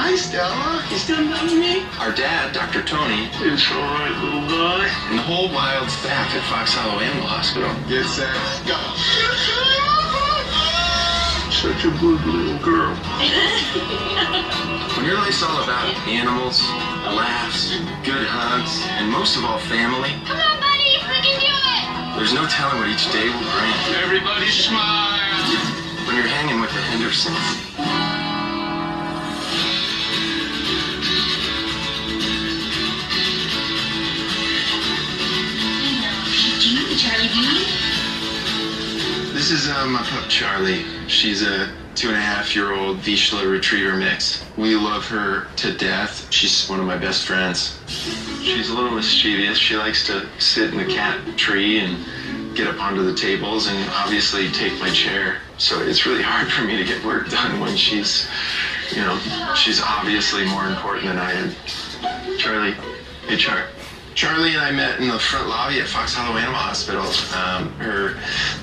Hi, Stella. You still love me? Our dad, Dr. Tony. It's all right, little guy. And the whole wild staff at Fox Hollow Animal Hospital. Get set, go. Such a good little girl. When your life's all about animals, laughs, good hugs, and most of all, family. Come on, buddy. We can do it. There's no telling what each day will bring. Everybody smile. When you're hanging with the Hendersons. Charlie B. This is my pup Charlie. She's a 2.5-year-old Vizsla Retriever mix. We love her to death. She's one of my best friends. She's a little mischievous. She likes to sit in the cat tree and get up onto the tables and obviously take my chair. So it's really hard for me to get work done when she's obviously more important than I am. Charlie, hey Char. Charlie and I met in the front lobby at Fox Hollow Animal Hospital.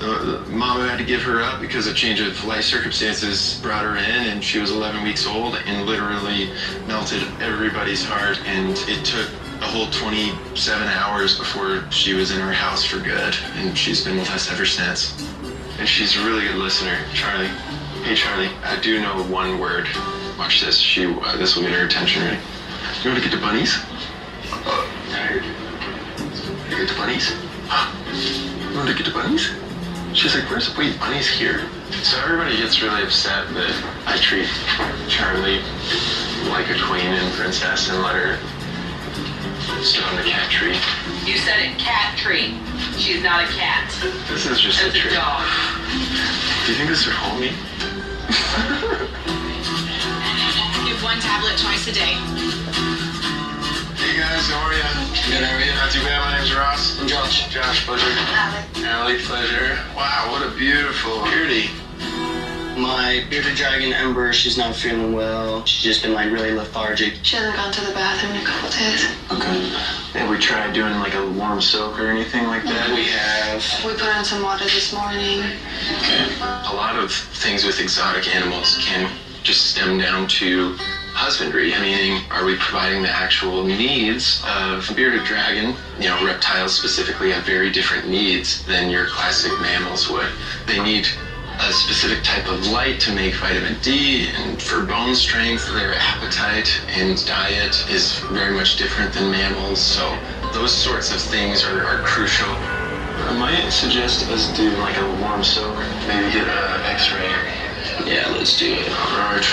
The mom who had to give her up because a change of life circumstances brought her in, and she was 11 weeks old and literally melted everybody's heart. And it took a whole 27 hours before she was in her house for good. And she's been with us ever since. And she's a really good listener. Charlie, hey Charlie, I do know one word. Watch this. This will get her attention. Ready? You want to get to bunnies? Tired? You get to bunnies? You want to get to bunnies? She's like, wait, bunnies here? So everybody gets really upset that I treat Charlie like a queen and princess and let her sit on the cat tree. You said it, cat tree. She's not a cat. This is just a tree. It's a dog. Do you think this would hold me? Give one tablet twice a day. Hey guys, how are you? Good, how are you? Not too bad. My name's Ross. I'm Josh. Josh, pleasure. Allie, pleasure. Wow, what a beautiful beauty. My bearded dragon, Ember, she's not feeling well. She's just been like really lethargic. She hasn't gone to the bathroom in a couple days. Okay. Have we tried doing like a warm soak or anything like that? We have. We put in some water this morning. Okay. A lot of things with exotic animals can just stem down to husbandry, meaning are we providing the actual needs of a bearded dragon? Reptiles specifically have very different needs than your classic mammals would. They need a specific type of light to make vitamin D, and for bone strength, their appetite and diet is very much different than mammals, so those sorts of things are crucial. I might suggest us do like a warm soak, maybe get an x-ray. Yeah, let's do it. All right.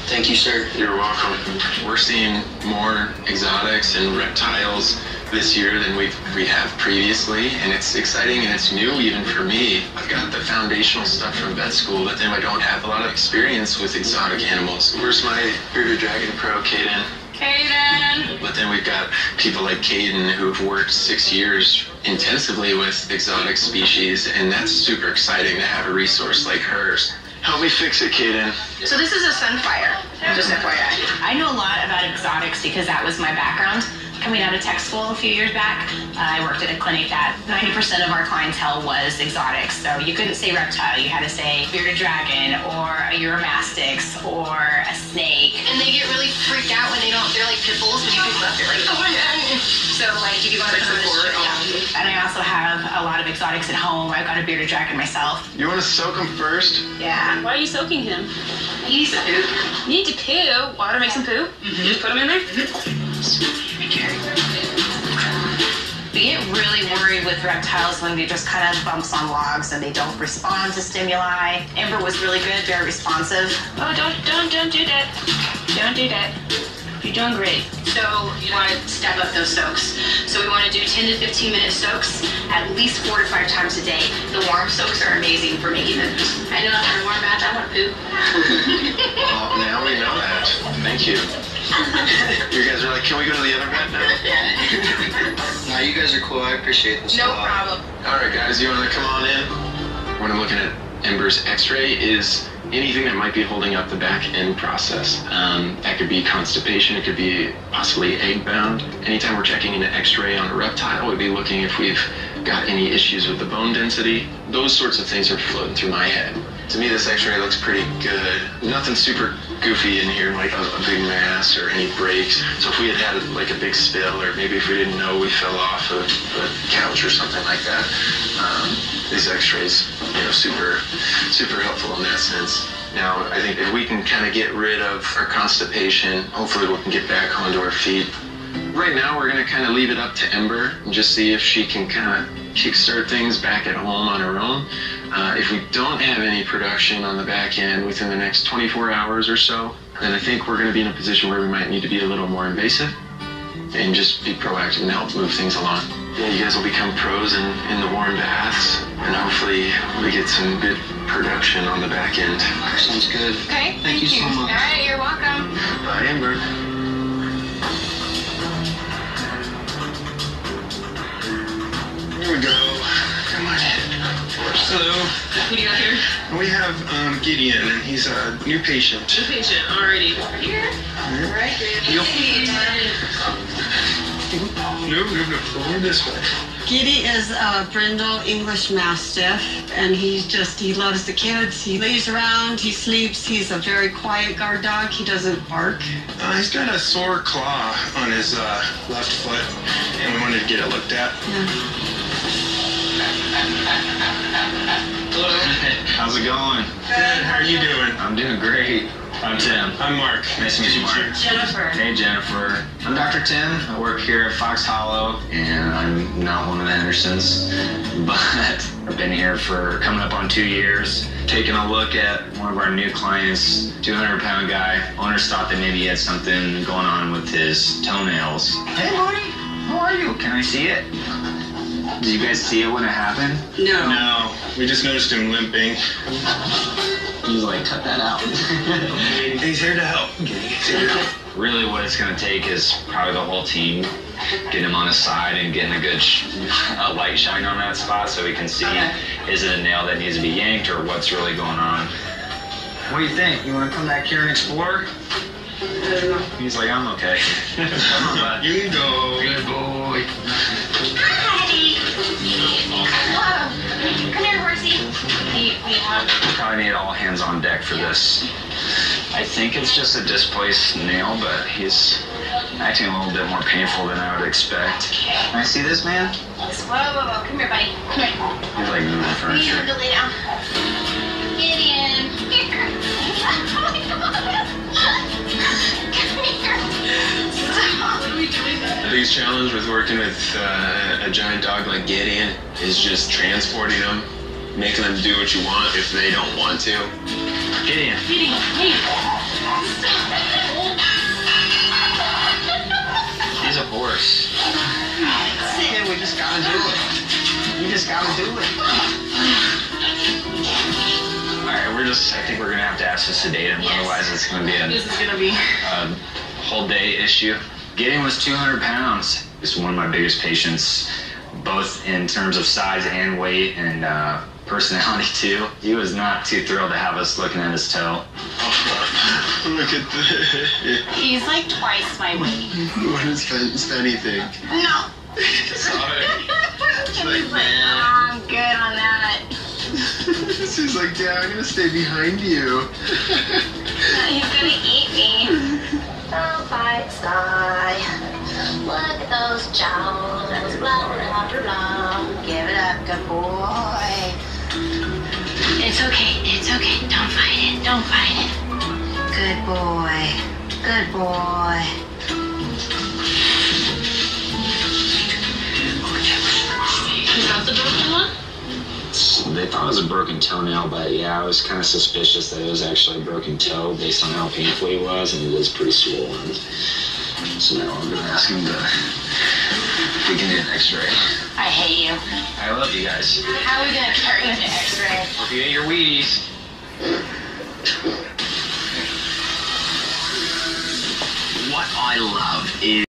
Thank you, sir. You're welcome. We're seeing more exotics and reptiles this year than we have previously, and it's exciting and it's new even for me. I've got the foundational stuff from vet school, but then I don't have a lot of experience with exotic animals. Where's my bearded dragon pro, Kaden? Kaden! But then we've got people like Kaden who've worked 6 years intensively with exotic species, and that's super exciting to have a resource like hers. Help me fix it, Kaden. So this is a sunfire, just FYI. I know a lot about exotics because that was my background. Coming out of tech school a few years back, I worked at a clinic that 90% of our clientele was exotics. So you couldn't say reptile, you had to say bearded dragon or a Euromastix or a snake. And they get really freaked out when they're like pit bulls when you pick them up. They're like, oh my god. So like if you want to support, yeah. And I also have a lot of exotics at home. I've got a bearded dragon myself. You want to soak them first? Yeah. Why are you soaking him? he needs to poop. You need to poo. Water makes him poop. Just put him in there. We get really worried with reptiles when they just kind of bumps on logs and they don't respond to stimuli. Ember was really good, very responsive. Oh, don't do that. Don't do that. You're doing great. So you want to step up those soaks. So we want to do 10 to 15 minute soaks at least 4 to 5 times a day. The warm soaks are amazing for making them. I know after a warm bath, I want to poop. Well, now we know that. Thank you. You guys are like, can we go to the other vet now? No, you guys are cool. I appreciate this. No problem. All right, guys, you want to come on in? When I'm looking at Ember's x-ray is anything that might be holding up the back end process. That could be constipation, it could be possibly egg bound. Anytime we're checking an x-ray on a reptile, we'd be looking if we've got any issues with the bone density. Those sorts of things are floating through my head. To me, this x-ray looks pretty good. Nothing super goofy in here, like a big mass or any breaks. So if we had like a big spill, or maybe if we didn't know we fell off a couch or something like that, these x-rays, super helpful in that sense. Now, I think if we can kind of get rid of our constipation, hopefully we can get back onto our feet. Right now, we're going to kind of leave it up to Ember and just see if she can kind of kickstart things back at home on her own. If we don't have any production on the back end within the next 24 hours or so, then I think we're going to be in a position where we might need to be a little more invasive and just be proactive and help move things along. Yeah, you guys will become pros in the warm baths, and hopefully we get some good production on the back end. Sounds good. Okay, Thank you so much. All right, you're welcome. Bye, Amber. Here we go. Come on in. Hello. Who do you got here? We have Gideon, and he's a new patient. New patient, already. Here? Right, No, over this way. Giddy is a brindle English Mastiff, and he loves the kids. He lays around, he sleeps. He's a very quiet guard dog. He doesn't bark. He's got a sore claw on his left foot, and we wanted to get it looked at. Yeah. Hello. How's it going? Good, how are you doing? I'm doing great. I'm Tim. I'm Mark. Nice to meet you, Mark. Jennifer. Hey, Jennifer. I'm Dr. Tim. I work here at Fox Hollow, and I'm not one of the Hendersons, but I've been here for coming up on 2 years. Taking a look at one of our new clients, 200-pound guy. Owners thought that maybe he had something going on with his toenails. Hey, buddy. How are you? Can I see it? Did you guys see it when it happened? No. No, we just noticed him limping. He's like, cut that out. He's here to help. He's here to help. Really what it's going to take is probably the whole team getting him on his side and getting a good light shine on that spot so we can see, is it a nail that needs to be yanked or what's really going on. What do you think? You want to come back here and explore? He's like, I'm okay. Come on, bud. You can go. Good boy. Hi. Whoa. Come here, horsey. We probably need all hands on deck for this. I think it's just a displaced nail, but he's acting a little bit more painful than I would expect. Can I see this, man? Whoa. Come here, buddy. Come here. He's like moving We need furniture. to go lay down. Gideon. Here. Oh my God. Come here. Stop. What are we doing? The biggest challenge with working with a giant dog like Gideon is just transporting them, making them do what you want if they don't want to. Gideon. Gideon, hey. He's a horse. Yeah, we just gotta do it. You just gotta do it. Alright, I think we're gonna have to ask to sedate him, otherwise it's gonna be This is gonna be. a whole day issue. Gideon was 200 pounds. He's one of my biggest patients, both in terms of size and weight and personality too. He was not too thrilled to have us looking at his toe. Look at this. He's like twice my weight. What does Spenny think? No. Sorry. He's like, oh, I'm good on that. She's like, Dad, I'm gonna stay behind you. He's gonna eat me. Oh, by sky. Look at those jaws. Blah, blah, blah, blah. Give it up, good boy. It's okay. Don't fight it. Don't fight it. Good boy. Good boy. Is that the broken one? They thought it was a broken toenail, but yeah, I was kind of suspicious that it was actually a broken toe based on how painful he was, and it is pretty swollen. So now I'm gonna ask him if we can do an x-ray. I hate you. I love you guys. How are we gonna carry you to X-ray? Hope you ate your Wheaties. What I love is